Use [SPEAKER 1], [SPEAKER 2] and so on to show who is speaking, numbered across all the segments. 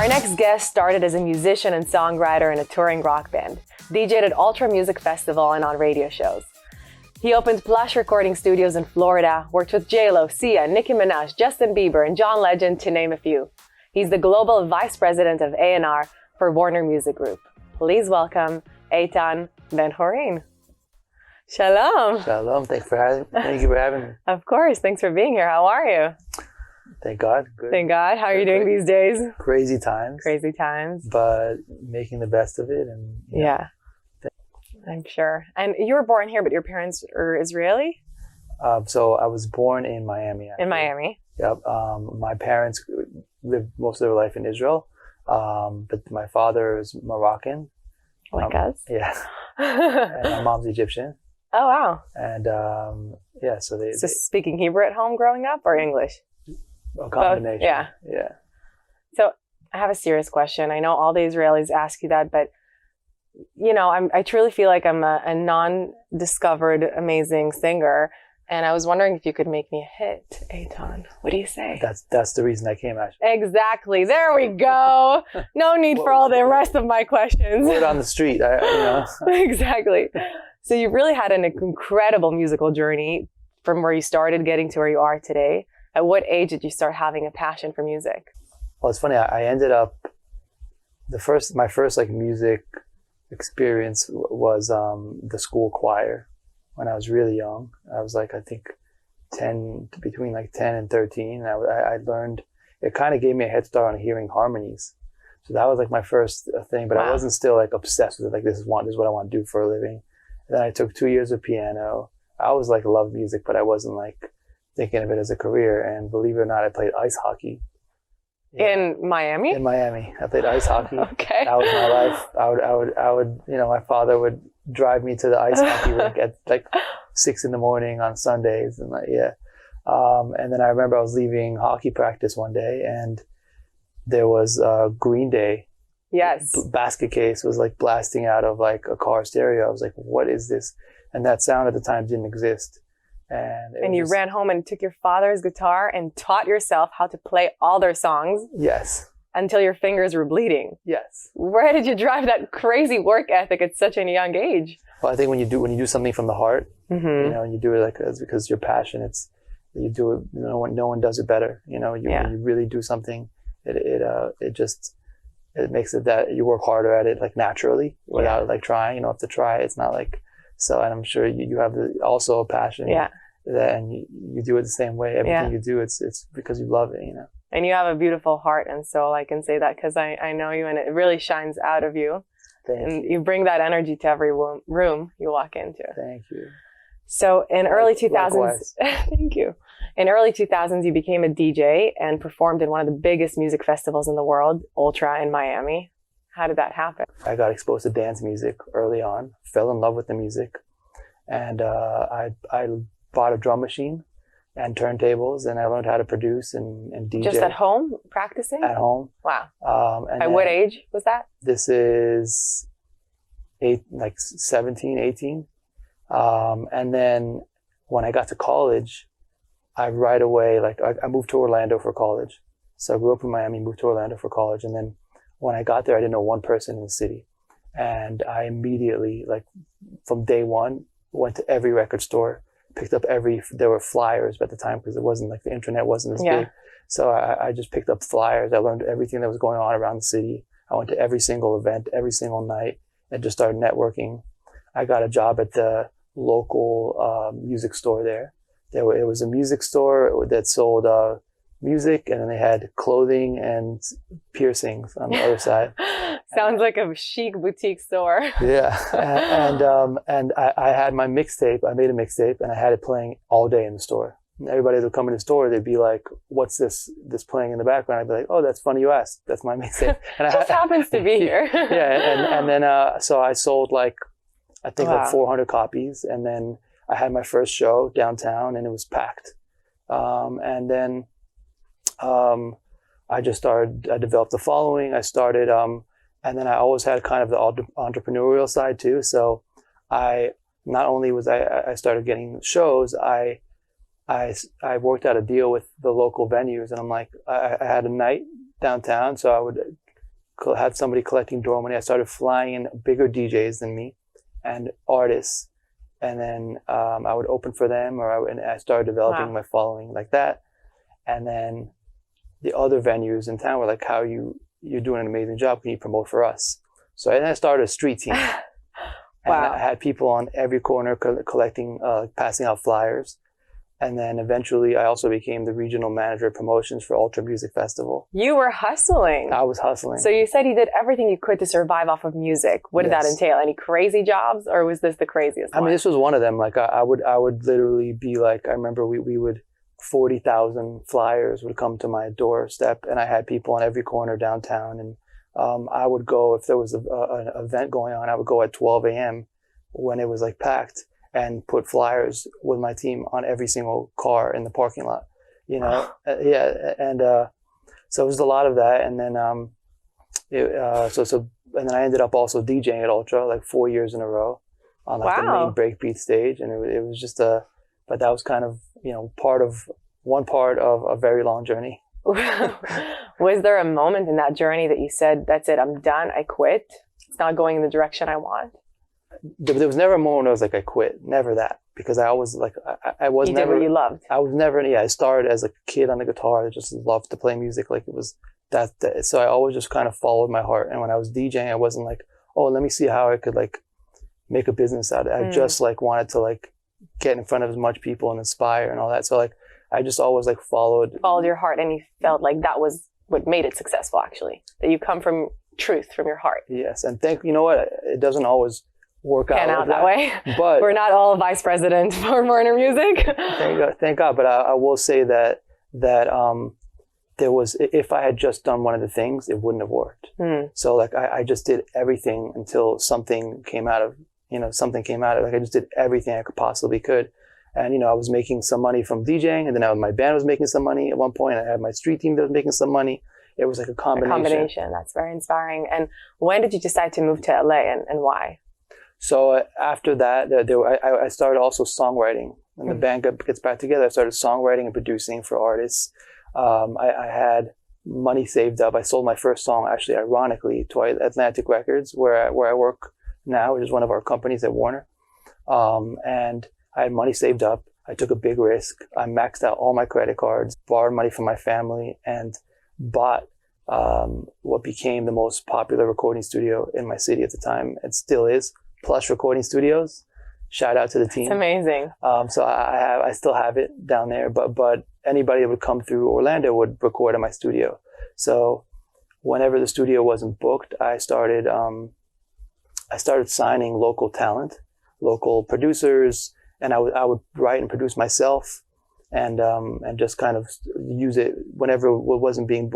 [SPEAKER 1] Our next guest started as a musician and songwriter in a touring rock band, DJ'd at Ultra Music Festival and on radio shows. He opened Plush recording studios in Florida, worked with J-Lo, Sia, Nicki Minaj, Justin Bieber, and John Legend, to name a few. He's the global vice president of A&R for Warner Music Group. Please welcome Aton Ben Horin. Shalom.
[SPEAKER 2] Shalom. Thank you for having me.
[SPEAKER 1] Of course. Thanks for being here. How are you?
[SPEAKER 2] Thank God. Good.
[SPEAKER 1] Thank God. How are you doing these days?
[SPEAKER 2] Crazy times.
[SPEAKER 1] Crazy times.
[SPEAKER 2] But making the best of it. And
[SPEAKER 1] yeah, I'm sure. And you were born here, but your parents are Israeli?
[SPEAKER 2] So I was born in Miami. Actually.
[SPEAKER 1] In Miami?
[SPEAKER 2] Yep. My parents lived most of their life in Israel. But my father is Moroccan.
[SPEAKER 1] Like us?
[SPEAKER 2] Yeah. And my mom's Egyptian.
[SPEAKER 1] Oh, wow.
[SPEAKER 2] And yeah, so they
[SPEAKER 1] speaking Hebrew at home growing up or English?
[SPEAKER 2] A combination.
[SPEAKER 1] Both?
[SPEAKER 2] Yeah.
[SPEAKER 1] So I have a serious question. I know all the Israelis ask you that, but you know, I truly feel like I'm a non-discovered amazing singer, and I was wondering if you could make me a hit, Aton. What do you say?
[SPEAKER 2] That's the reason I came, actually.
[SPEAKER 1] Exactly. There we go. No need for all the rest of my questions.
[SPEAKER 2] Word on the street,
[SPEAKER 1] Exactly. So you really had an incredible musical journey from where you started getting to where you are today. At what age did you start having a passion for music?
[SPEAKER 2] Well, it's funny. I ended up my first like music experience was the school choir when I was really young. I was like, I think between like 10 and 13. I learned, it kind of gave me a head start on hearing harmonies. So that was like my first thing, but wow. I wasn't still like obsessed with it. Like this is what I want to do for a living. And then I took 2 years of piano. I always like loved music, but I wasn't like thinking of it as a career. And believe it or not, I played ice hockey.
[SPEAKER 1] In Miami?
[SPEAKER 2] In Miami. I played ice hockey.
[SPEAKER 1] Okay.
[SPEAKER 2] That was my life. I would, my father would drive me to the ice hockey rink at like 6 a.m. on Sundays. And and then I remember I was leaving hockey practice one day and there was Green Day.
[SPEAKER 1] Yes.
[SPEAKER 2] Basket case was like blasting out of like a car stereo. I was like, what is this? And that sound at the time didn't exist. And
[SPEAKER 1] you ran home and took your father's guitar and taught yourself how to play all their songs?
[SPEAKER 2] Yes.
[SPEAKER 1] Until your fingers were bleeding?
[SPEAKER 2] Yes.
[SPEAKER 1] Where did you drive that crazy work ethic at such a young age?
[SPEAKER 2] Well, I think when you do something from the heart,
[SPEAKER 1] mm-hmm.
[SPEAKER 2] And you do it like it's because your passion, you do it, no one does it better. When you really do something, it makes it that you work harder at it like naturally without like trying. You don't have to try. It's not like, so, and I'm sure you have also a passion and you do it the same way. Everything you do, it's because you love it,
[SPEAKER 1] And you have a beautiful heart and soul. I can say that because I know you and it really shines out of you.
[SPEAKER 2] Thank you.
[SPEAKER 1] You bring that energy to every room you walk into.
[SPEAKER 2] Thank you.
[SPEAKER 1] So in early 2000s,
[SPEAKER 2] likewise.
[SPEAKER 1] Thank you. In early 2000s, you became a DJ and performed in one of the biggest music festivals in the world, Ultra in Miami. How did that happen?
[SPEAKER 2] I got exposed to dance music early on, fell in love with the music, and I bought a drum machine and turntables, and I learned how to produce and DJ.
[SPEAKER 1] Just at home, practicing?
[SPEAKER 2] At home.
[SPEAKER 1] Wow.
[SPEAKER 2] At
[SPEAKER 1] what age was that?
[SPEAKER 2] This is 17, 18. And then when I got to college, I right away, I moved to Orlando for college. So I grew up in Miami, moved to Orlando for college, and then when I got there, I didn't know one person in the city. And I immediately, from day one, went to every record store, picked up there were flyers at the time because it wasn't the internet wasn't as big. So I just picked up flyers. I learned everything that was going on around the city. I went to every single event, every single night, and just started networking. I got a job at the local music store there. It was a music store that sold music, and then they had clothing and piercings on the other side.
[SPEAKER 1] Sounds like a chic boutique store.
[SPEAKER 2] Yeah, and I had my mixtape. I made a mixtape, and I had it playing all day in the store. And everybody that would come in the store, they'd be like, "What's this playing in the background?" I'd be like, "Oh, that's funny you asked. That's my mixtape." And
[SPEAKER 1] just happens to be here.
[SPEAKER 2] Yeah, and then so I sold like 400 copies, and then I had my first show downtown, and it was packed. And then I developed a following. I started, and then I always had kind of the entrepreneurial side too. So I started getting shows. I worked out a deal with the local venues, and I'm like, I had a night downtown, so I would had somebody collecting door money. I started flying in bigger DJs than me and artists. And then I would open for them, and I started developing my following like that. And then the other venues in town were like, you're doing an amazing job. Can you promote for us? So then I started a street team. And I had people on every corner collecting, passing out flyers. And then eventually I also became the regional manager of promotions for Ultra Music Festival.
[SPEAKER 1] You were hustling.
[SPEAKER 2] I was hustling.
[SPEAKER 1] So you said you did everything you could to survive off of music. What did that entail? Any crazy jobs, or was this the craziest one?
[SPEAKER 2] I mean, this was one of them. Like I would literally be like, I remember we would, 40,000 flyers would come to my doorstep, and I had people on every corner downtown. And I would go, if there was an event going on, I would go at 12 a.m. when it was like packed, and put flyers with my team on every single car in the parking lot, you know? And so it was a lot of that. And then, and then I ended up also DJing at Ultra like 4 years in a row on like the main breakbeat stage. And it was just but that was kind of, you know, one part of a very long journey.
[SPEAKER 1] Was there a moment in that journey that you said, that's it, I'm done, I quit? It's not going in the direction I want?
[SPEAKER 2] There was never a moment where I was like, I quit. Never that. Because I always like, I was
[SPEAKER 1] you
[SPEAKER 2] never.
[SPEAKER 1] did what you loved.
[SPEAKER 2] I was never, I started as a kid on the guitar. I just loved to play music. Like it was that. So I always just kind of followed my heart. And when I was DJing, I wasn't like, oh, let me see how I could like make a business out of it. I just like wanted to like get in front of as much people and inspire and all that. So like, I just always like followed
[SPEAKER 1] your heart, and you felt like that was what made it successful, actually. That you come from truth, from your heart.
[SPEAKER 2] Yes. And you know what? It doesn't always work out
[SPEAKER 1] that way.
[SPEAKER 2] But
[SPEAKER 1] we're not all vice president for Warner Music.
[SPEAKER 2] Thank God. But I will say that there was, if I had just done one of the things, it wouldn't have worked. So like I just did everything until something came out of. Like I just did everything I could possibly could. And, you know, I was making some money from DJing, and then my band was making some money at one point. I had my street team that was making some money. It was like a combination.
[SPEAKER 1] That's very inspiring. And when did you decide to move to LA, and why?
[SPEAKER 2] So after that, I started also songwriting. When the band gets back together, I started songwriting and producing for artists. I had money saved up. I sold my first song, actually, ironically, to Atlantic Records, where I work now, which is one of our companies at Warner. And I had money saved up. I took a big risk. I maxed out all my credit cards, borrowed money from my family, and bought what became the most popular recording studio in my city at the time. It still is. Plush Recording Studios. Shout out to the team.
[SPEAKER 1] It's amazing.
[SPEAKER 2] So I still have it down there, but anybody that would come through Orlando would record in my studio. So whenever the studio wasn't booked, I started signing local talent, local producers, and I would write and produce myself, and just kind of use it whenever it wasn't being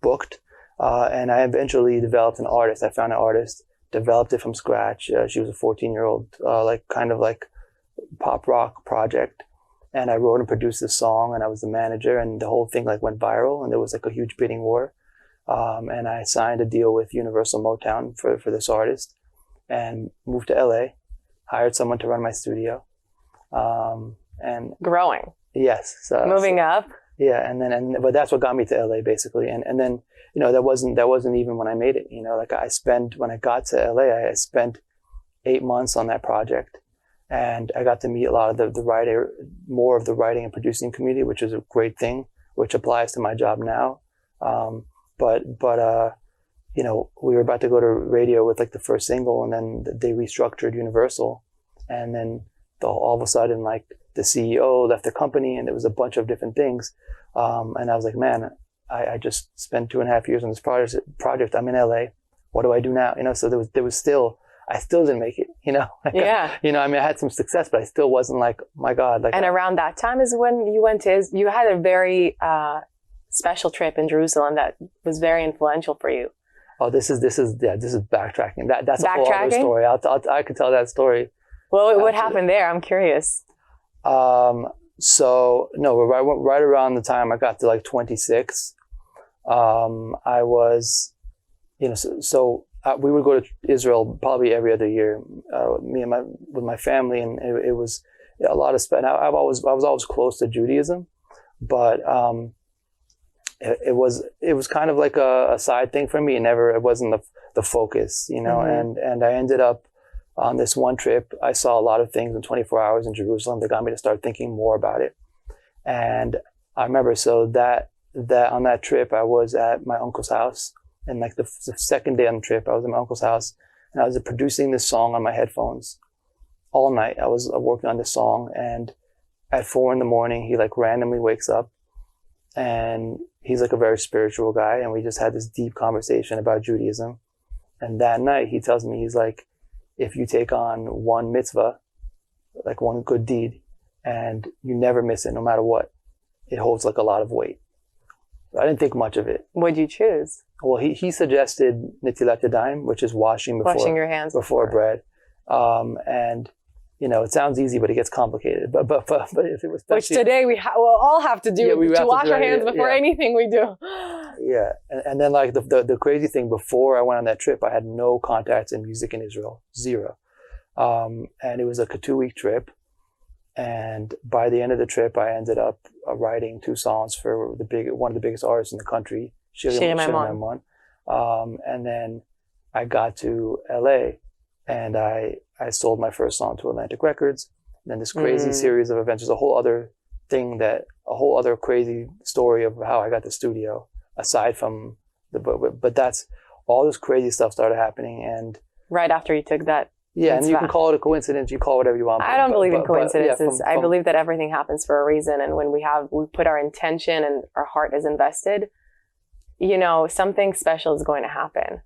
[SPEAKER 2] booked. And I eventually developed an artist. I found an artist, developed it from scratch. She was a 14-year-old, kind of like pop rock project. And I wrote and produced this song, and I was the manager, and the whole thing like went viral, and there was like a huge bidding war. And I signed a deal with Universal Motown for this artist, and moved to LA, hired someone to run my studio. And
[SPEAKER 1] growing.
[SPEAKER 2] Yes.
[SPEAKER 1] Moving up.
[SPEAKER 2] Yeah. But that's what got me to LA basically. And then, you know, that wasn't even when I made it, you know, like when I got to LA, I spent 8 months on that project, and I got to meet a lot of more of the writing and producing community, which is a great thing, which applies to my job now. But you know, we were about to go to radio with like the first single, and then they restructured Universal, and then all of a sudden, like the CEO left the company, and there was a bunch of different things. And I was like, man, I just spent 2.5 years on this project. I'm in LA. What do I do now? You know, so I still didn't make it, you know? Like,
[SPEAKER 1] yeah.
[SPEAKER 2] You know, I mean, I had some success, but I still wasn't like, my God. Like.
[SPEAKER 1] And around that time is when you had a very special trip in Jerusalem that was very influential for you.
[SPEAKER 2] Oh, this is backtracking. That's a whole other story. I could tell that story.
[SPEAKER 1] Well, what happened there? I'm curious.
[SPEAKER 2] So no, right around the time I got to like 26, I was, you know, we would go to Israel probably every other year, with my family, and it was a lot of I was always close to Judaism, but it was kind of like a side thing for me. It wasn't the focus, you know. And I ended up on this one trip. I saw a lot of things in 24 hours in Jerusalem that got me to start thinking more about it. And I remember that on that trip, I was at my uncle's house, and like the second day on the trip, I was at my uncle's house, and I was producing this song on my headphones all night. I was working on this song, and at 4 a.m, he like randomly wakes up, and he's like a very spiritual guy, and we just had this deep conversation about Judaism. And that night he tells me, he's like, if you take on one mitzvah, like one good deed, and you never miss it no matter what, it holds like a lot of weight. I didn't think much of it.
[SPEAKER 1] What'd you choose?
[SPEAKER 2] Well, he suggested nitilat yadayim, which is washing
[SPEAKER 1] your hands
[SPEAKER 2] before bread. And you know, it sounds easy, but it gets complicated. But if it was,
[SPEAKER 1] which today we'll all have to do, to wash our hands before anything we do.
[SPEAKER 2] Yeah, and then like the crazy thing, before I went on that trip, I had no contacts in music in Israel, zero. And it was like a 2-week trip. And by the end of the trip, I ended up writing 2 songs for one of the biggest artists in the country, Shiri Atias. And then I got to LA, and I sold my first song to Atlantic Records. And then this crazy series of events. There's a whole other crazy story of how I got the studio, aside from but that's all this crazy stuff started happening. And
[SPEAKER 1] right after you took that.
[SPEAKER 2] Yeah, and you can call it a coincidence, you call it whatever you want.
[SPEAKER 1] I don't believe in coincidences. I believe that everything happens for a reason. And when we put our intention and our heart is invested, you know, something special is going to happen.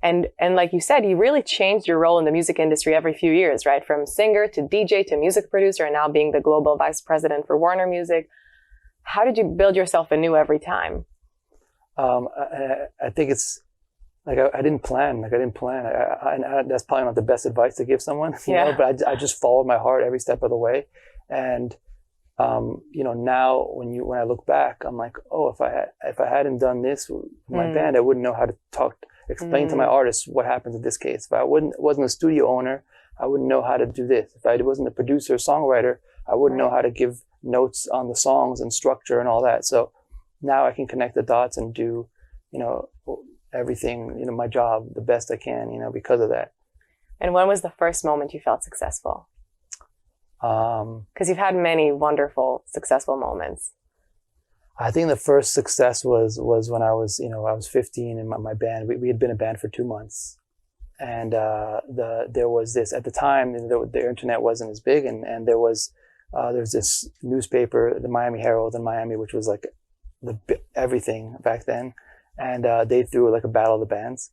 [SPEAKER 1] And like you said, you really changed your role in the music industry every few years, right? From singer to DJ to music producer, and now being the global vice president for Warner Music. How did you build yourself anew every time?
[SPEAKER 2] I think it's like I didn't plan. That's probably not the best advice to give someone, you know. But I just followed my heart every step of the way. And you know, now when I look back, I'm like, oh, if I hadn't done this with my band, I wouldn't know how to explain to my artists what happens in this case. If I wasn't a studio owner, I wouldn't know how to do this. If I wasn't a producer, songwriter, I wouldn't know how to give notes on the songs and structure and all that. So now I can connect the dots and do, you know, everything, you know, my job the best I can, you know, because of that.
[SPEAKER 1] And when was the first moment you felt successful? Because you've had many wonderful, successful moments.
[SPEAKER 2] I think the first success was when I was 15, and my band, we had been a band for 2 months. And there was this, at the time, the internet wasn't as big, and there was this newspaper, the Miami Herald in Miami, which was like everything back then. And they threw like a battle of the bands.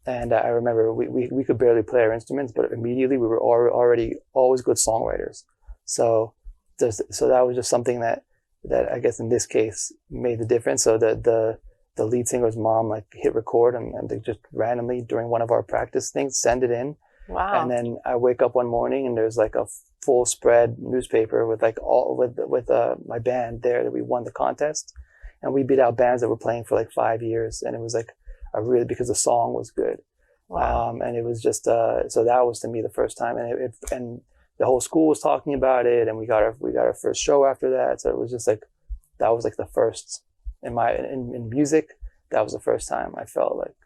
[SPEAKER 2] And I remember we could barely play our instruments, but immediately we were already always good songwriters. So that was just something that I guess in this case made the difference. So the lead singer's mom like hit record, and they just randomly during one of our practice things send it in.
[SPEAKER 1] Wow.
[SPEAKER 2] And then I wake up one morning and there's like a full spread newspaper with like with my band there that we won the contest. And we beat out bands that were playing for like 5 years. And it was like because the song was good.
[SPEAKER 1] Wow.
[SPEAKER 2] And it was just, so that was to me the first time. And the whole school was talking about it. And we got our first show after that. So it was just like, that was like the first in music. That was the first time I felt like.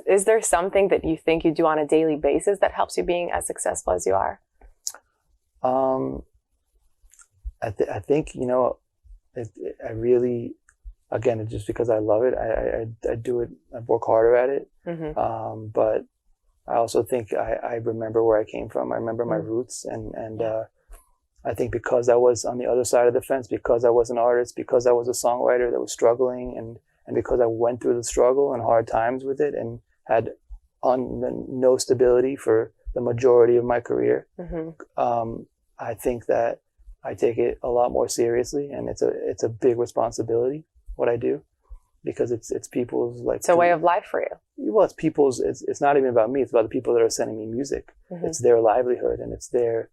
[SPEAKER 1] Is there something that you think you do on a daily basis that helps you being as successful as you are?
[SPEAKER 2] I think, you know, I really, again, it's just because I love it. I do it. I work harder at it.
[SPEAKER 1] Mm-hmm.
[SPEAKER 2] But I also think I remember where I came from. I remember my roots, and I think because I was on the other side of the fence, because I was an artist, because I was a songwriter that was struggling, and because I went through the struggle and hard times with it, and had no stability for the majority of my career.
[SPEAKER 1] Mm-hmm.
[SPEAKER 2] I think that I take it a lot more seriously, and it's a big responsibility what I do, because it's people's like.
[SPEAKER 1] It's a way of life for you.
[SPEAKER 2] Well, it's people's. It's not even about me. It's about the people that are sending me music.
[SPEAKER 1] Mm-hmm.
[SPEAKER 2] It's their livelihood, and it's their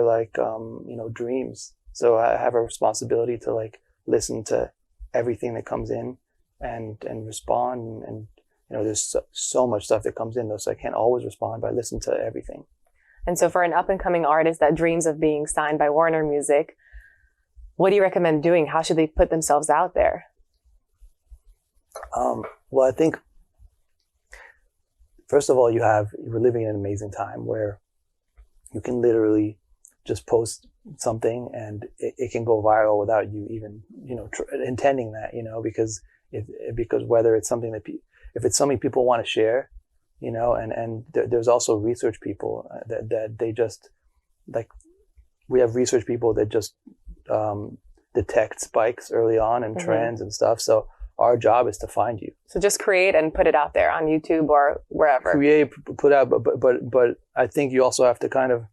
[SPEAKER 2] like you know, dreams. So I have a responsibility to like listen to everything that comes in, and respond. And you know, there's so much stuff that comes in though, so I can't always respond, but I listen to everything.
[SPEAKER 1] And so for an up-and-coming artist that dreams of being signed by Warner Music, What do you recommend doing? How should they put themselves out there?
[SPEAKER 2] Well, I think, first of all, we're living in an amazing time where you can literally just post something and it can go viral without you even, intending that, because whether it's something if it's something people want to share, and there's also research people that they just, like, we have research people that just detect spikes early on and trends and stuff. So our job is to find you. So
[SPEAKER 1] just create and put it out there on YouTube or wherever.
[SPEAKER 2] Create, put out, but I think you also have to kind of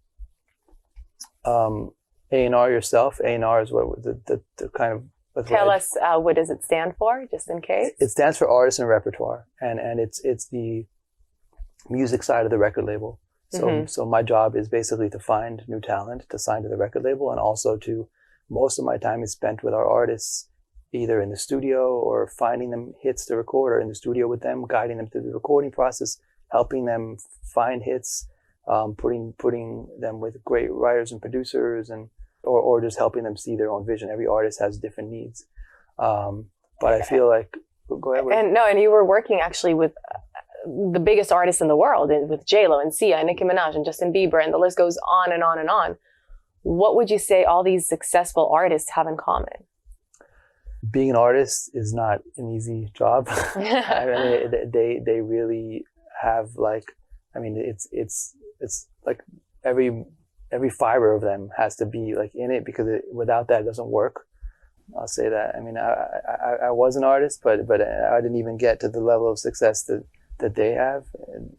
[SPEAKER 2] A&R yourself. A&R is what the kind of.
[SPEAKER 1] Tell us what does it stand for, just in case.
[SPEAKER 2] It stands for artist and repertoire, and it's the music side of the record label. So my job is basically to find new talent to sign to the record label, and also most of my time is spent with our artists, either in the studio or finding them hits to record, or in the studio with them, guiding them through the recording process, helping them find hits, putting them with great writers and producers, or just helping them see their own vision. Every artist has different needs. But I feel like, go ahead.
[SPEAKER 1] And you were working actually with the biggest artists in the world, with J-Lo and Sia and Nicki Minaj and Justin Bieber, and the list goes on and on and on. What would you say all these successful artists have in common?
[SPEAKER 2] Being an artist is not an easy job. I mean, they really have, like, I mean, it's like every fiber of them has to be like in it, because without that it doesn't work. I'll say that. I mean, I was an artist, but I didn't even get to the level of success that they have,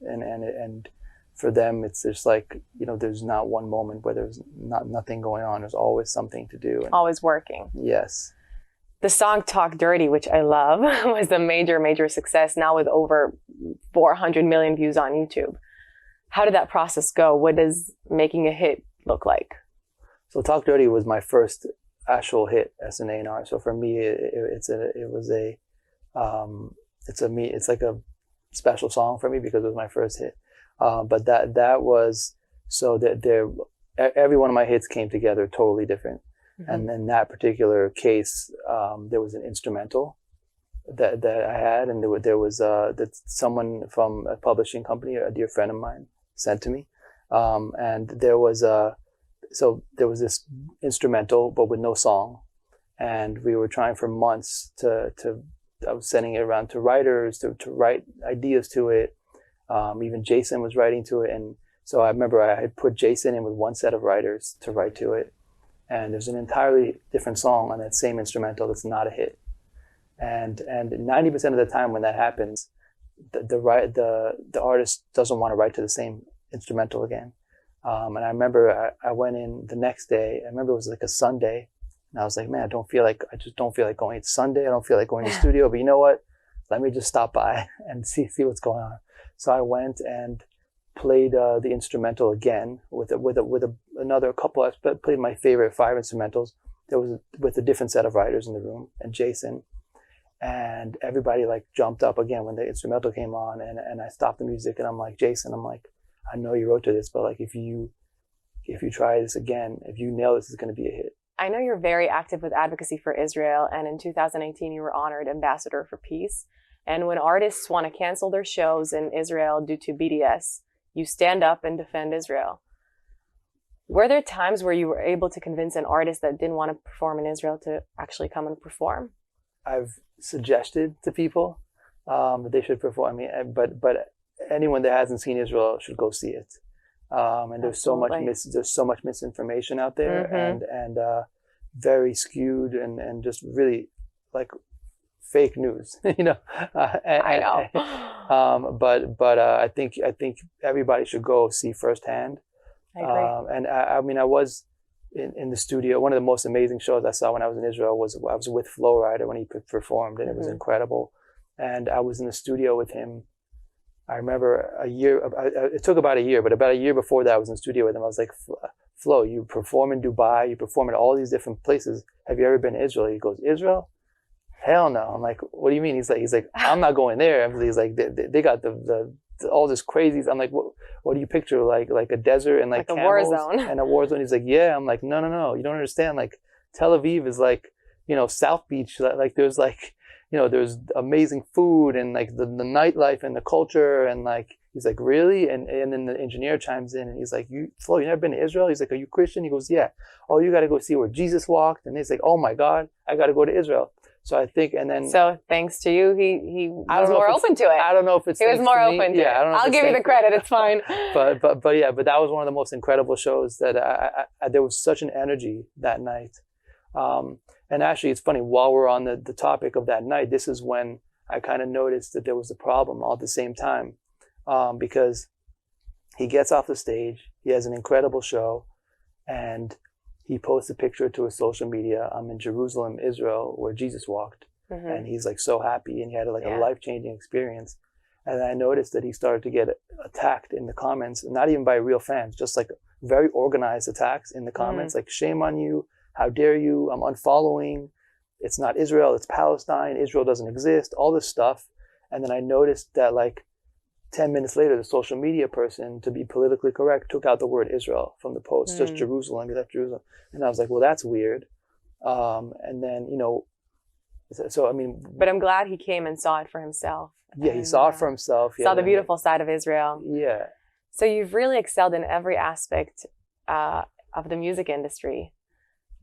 [SPEAKER 2] and for them it's just like, there's not one moment where there's nothing going on. There's always something to do.
[SPEAKER 1] Always working.
[SPEAKER 2] Yes.
[SPEAKER 1] The song Talk Dirty, which I love, was a major success, now with over 400 million views on YouTube. How did that process go? What does making a hit look like? So
[SPEAKER 2] Talk Dirty was my first actual hit as an A&R. So for me, it's like a special song for me because it was my first hit. But that was, so that every one of my hits came together totally different. Mm-hmm. And in that particular case, there was an instrumental that I had, and there was that someone from a publishing company, a dear friend of mine, sent to me, and there was this instrumental but with no song, and we were trying for months to I was sending it around to writers to write ideas to it. Even Jason was writing to it, and so I remember I had put Jason in with one set of writers to write to it, and there's an entirely different song on that same instrumental that's not a hit. And 90% of the time when that happens, the artist doesn't want to write to the same instrumental again. And I remember I went in the next day. I remember it was like a Sunday, and I was like, man, I just don't feel like going. It's Sunday. I don't feel like going to the studio. But you know what? Let me just stop by and see what's going on. So I went and played the instrumental again with another couple. I played my favorite 5 instrumentals. There was with a different set of writers in the room and Jason, and everybody like jumped up again when the instrumental came on, and I stopped the music and I'm like, Jason, I know you wrote to this, but like if you try this again, if you nail this, it's going to be a hit. I know you're very active with advocacy for Israel, and in 2018 you were honored Ambassador for Peace. And when artists want to cancel their shows in Israel due to BDS, you stand up and defend Israel. Were there times where you were able to convince an artist that didn't want to perform in Israel to actually come and perform? I've suggested to people that they should perform. I mean, but anyone that hasn't seen Israel should go see it. And there's so much misinformation out there, mm-hmm. and very skewed and just really like fake news, I know. But I think everybody should go see firsthand. I agree. And I mean, I was in the studio. One of the most amazing shows I saw when I was in Israel was I was with Flo Rida when he performed, and it was incredible. And I was in the studio with him. I remember it took about a year, but about a year before that, I was in the studio with him. I was like, Flo, you perform in Dubai, you perform in all these different places. Have you ever been to Israel? He goes, Israel? Hell no. I'm like, what do you mean? He's like, I'm not going there. He's like, they got the all this crazy. I'm like, what do you picture? Like a desert and like
[SPEAKER 1] a war zone.
[SPEAKER 2] And a war zone. He's like, yeah. I'm like, no. You don't understand. Like, Tel Aviv is like, South Beach. Like there's like, there's amazing food and like the nightlife and the culture. And like, he's like, really? And then the engineer chimes in and he's like, Flo, you never been to Israel? He's like, are you Christian? He goes, yeah. Oh, you got to go see where Jesus walked. And he's like, oh my God, I got to go to Israel. So I think, and then.
[SPEAKER 1] So thanks to you, he was more open to it.
[SPEAKER 2] I don't know if it's.
[SPEAKER 1] He was more open to it.
[SPEAKER 2] I don't know.
[SPEAKER 1] I'll give you the credit. It's fine.
[SPEAKER 2] But that was one of the most incredible shows that there was such an energy that night. And actually, it's funny, while we're on the topic of that night, this is when I kind of noticed that there was a problem all at the same time. Because he gets off the stage, he has an incredible show, and he posts a picture to his social media. I'm in Jerusalem, Israel, where Jesus walked. Mm-hmm. And he's like so happy, and he had like a life-changing experience. And I noticed that he started to get attacked in the comments, not even by real fans, just like very organized attacks in the comments, like, shame on you, how dare you, I'm unfollowing, it's not Israel, it's Palestine, Israel doesn't exist, all this stuff. And then I noticed that like 10 minutes later, the social media person, to be politically correct, took out the word Israel from the post, just Jerusalem, he left Jerusalem. And I was like, well, that's weird. And then, so I mean.
[SPEAKER 1] But I'm glad he came and saw it for himself.
[SPEAKER 2] Yeah, he saw it for himself.
[SPEAKER 1] Saw the beautiful side of Israel.
[SPEAKER 2] Yeah.
[SPEAKER 1] So you've really excelled in every aspect of the music industry.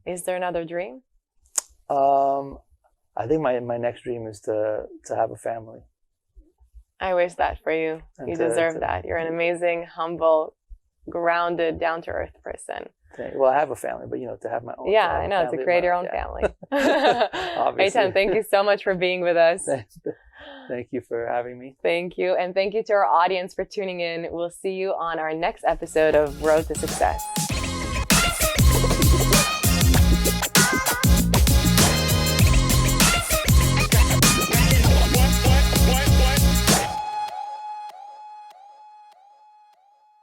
[SPEAKER 1] Is there another dream?
[SPEAKER 2] I think my next dream is to have a family.
[SPEAKER 1] I wish that for you. You deserve that. You're an amazing, humble, grounded, down-to-earth person.
[SPEAKER 2] Well, I have a family, but to have my own.
[SPEAKER 1] Yeah, I know, to create your own family. Aton, thank you so much for being with us.
[SPEAKER 2] Thank you for having me.
[SPEAKER 1] Thank you. And thank you to our audience for tuning in. We'll see you on our next episode of Road to Success.